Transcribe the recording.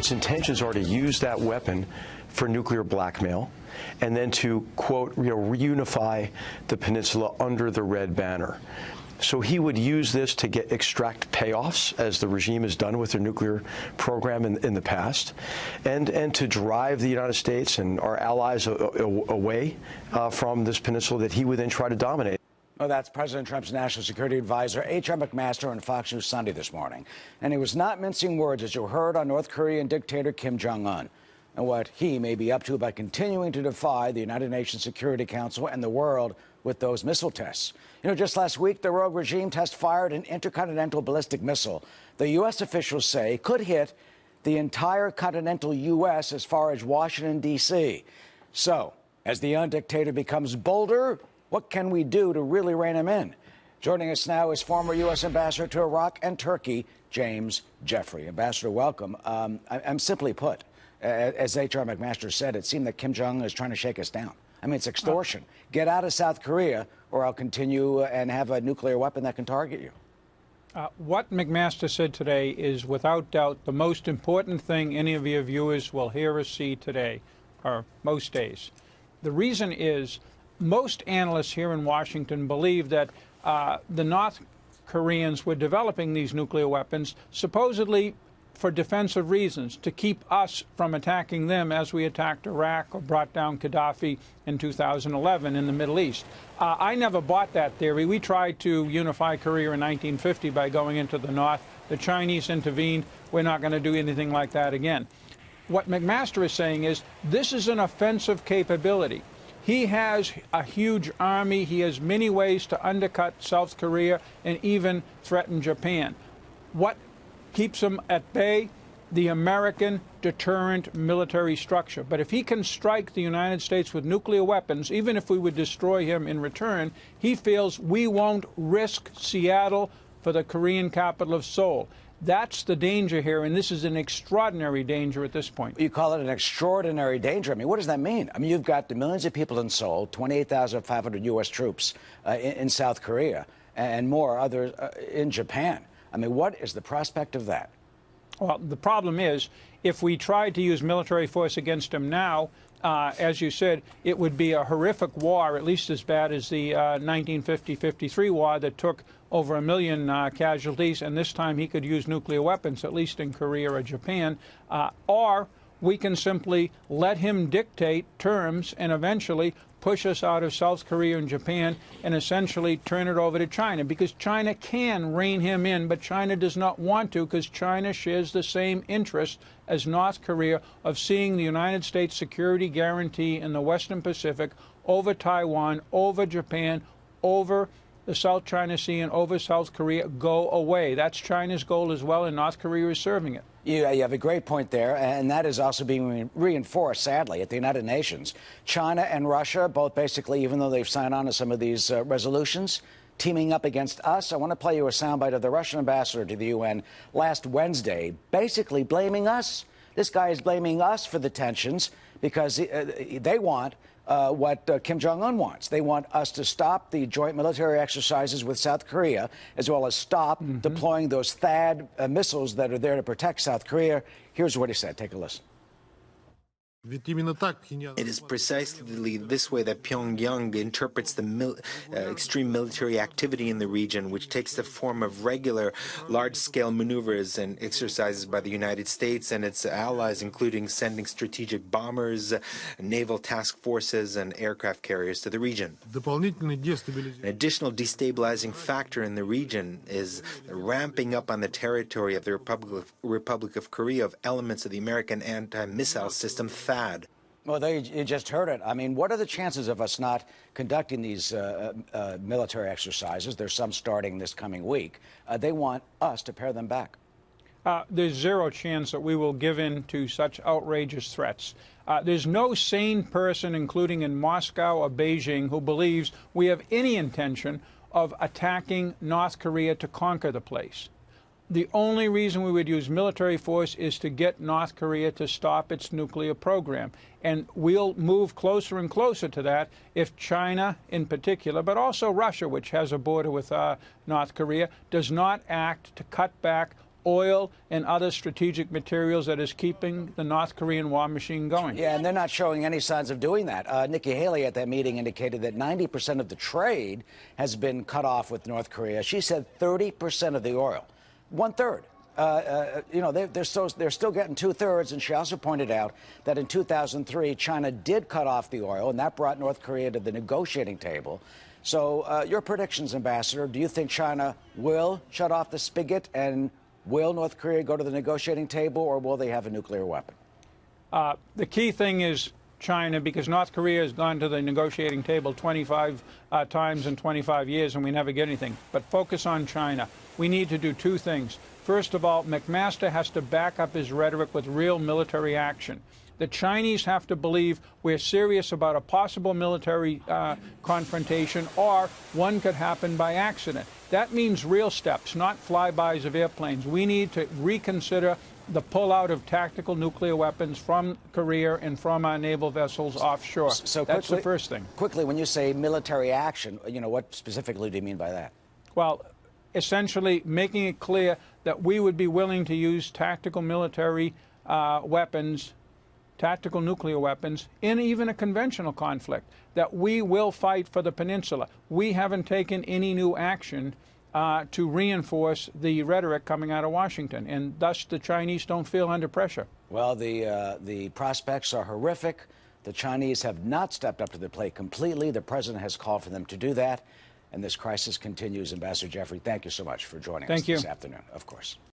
Its intentions are to use that weapon for nuclear blackmail and then to, quote, reunify the peninsula under the red banner. So he would use this to extract payoffs, as the regime has done with their nuclear program in the past, and to drive the United States and our allies away from this peninsula that he would then try to dominate. Well, that's President Trump's national security advisor, H.R. McMaster, on Fox News Sunday this morning. And he was not mincing words, as you heard, on North Korean dictator Kim Jong-un and what he may be up to by continuing to defy the United Nations Security Council and the world with those missile tests. You know, just last week, the rogue regime test-fired an intercontinental ballistic missile the U.S. officials say could hit the entire continental U.S. as far as Washington, D.C. So, as the young dictator becomes bolder, what can we do to really rein him in? Joining us now is former U.S. Ambassador to Iraq and Turkey, James Jeffrey. Ambassador, welcome. I'm simply put, as H.R. McMaster said, it seemed that Kim Jong-un is trying to shake us down. I mean, it's extortion. Get out of South Korea, or I'll continue and have a nuclear weapon that can target you. What McMaster said today is, without doubt, the most important thing any of your viewers will hear or see today, or most days. The reason is, most analysts here in Washington believe that the North Koreans were developing these nuclear weapons supposedly for defensive reasons, to keep us from attacking them as we attacked Iraq or brought down Gaddafi in 2011 in the Middle East. I never bought that theory. We tried to unify Korea in 1950 by going into the North. The Chinese intervened. We're not going to do anything like that again. What McMaster is saying is this is an offensive capability. He has a huge army. He has many ways to undercut South Korea and even threaten Japan. What keeps him at bay? The American deterrent military structure. But if he can strike the United States with nuclear weapons, even if we would destroy him in return, he feels we won't risk Seattle for the Korean capital of Seoul. That's the danger here, and this is an extraordinary danger at this point. You call it an extraordinary danger. I mean, what does that mean? I mean, you've got the millions of people in Seoul, 28,500 U.S. troops in South Korea, and more others in Japan. I mean, what is the prospect of that? Well, the problem is, if we tried to use military force against him now, as you said, it would be a horrific war, at least as bad as the 1950-53 war that took over 1 million casualties, and this time he could use nuclear weapons, at least in Korea or Japan, or we can simply let him dictate terms and eventually push us out of South Korea and Japan and essentially turn it over to China, because China can rein him in, but China does not want to, because China shares the same interest as North Korea of seeing the United States security guarantee in the Western Pacific over Taiwan, over Japan, over the South China Sea, and over South Korea go away. That's China's goal as well, and North Korea is serving it. You have a great point there, and that is also being reinforced, sadly, at the United Nations. China and Russia, both basically, even though they've signed on to some of these resolutions, teaming up against us. I want to play you a soundbite of the Russian ambassador to the UN last Wednesday, basically blaming us. This guy is blaming us for the tensions because they want what Kim Jong-un wants. They want us to stop the joint military exercises with South Korea, as well as stop deploying those THAAD missiles that are there to protect South Korea. Here's what he said. Take a listen. It is precisely this way that Pyongyang interprets the extreme military activity in the region, which takes the form of regular large-scale maneuvers and exercises by the United States and its allies, including sending strategic bombers, naval task forces, and aircraft carriers to the region. An additional destabilizing factor in the region is ramping up on the territory of the Republic of Korea of elements of the American anti-missile system THAAD. Well, you just heard it. I mean, what are the chances of us not conducting these military exercises? There's some starting this coming week. They want us to pare them back. There's zero chance that we will give in to such outrageous threats. There's no sane person, including in Moscow or Beijing, who believes we have any intention of attacking North Korea to conquer the place. The only reason we would use military force is to get North Korea to stop its nuclear program. And we'll move closer and closer to that if China in particular, but also Russia, which has a border with North Korea, does not act to cut back oil and other strategic materials that is keeping the North Korean war machine going. Yeah, and they're not showing any signs of doing that. Nikki Haley at that meeting indicated that 90% of the trade has been cut off with North Korea. She said 30% of the oil, one-third. You know, they're still getting two-thirds, and she also pointed out that in 2003, China did cut off the oil, and that brought North Korea to the negotiating table. So your predictions, Ambassador, do you think China will shut off the spigot, and will North Korea go to the negotiating table, or will they have a nuclear weapon? The key thing is China, because North Korea has gone to the negotiating table 25 times in 25 years, and we never get anything. But focus on China. We need to do two things. First of all, McMaster has to back up his rhetoric with real military action. The Chinese have to believe we're serious about a possible military confrontation, or one could happen by accident. That means real steps, not flybys of airplanes. We need to reconsider the pullout of tactical nuclear weapons from Korea and from our naval vessels offshore. So that's quickly, the first thing. Quickly, when you say military action, you know, what specifically do you mean by that? Well, essentially making it clear that we would be willing to use tactical military weapons, tactical nuclear weapons, in even a conventional conflict, that we will fight for the peninsula. We haven't taken any new action to reinforce the rhetoric coming out of Washington, and thus the Chinese don't feel under pressure. Well, the prospects are horrific. The Chinese have not stepped up to the plate completely. The president has called for them to do that, and this crisis continues. Ambassador Jeffrey, thank you so much for joining us this afternoon, of course.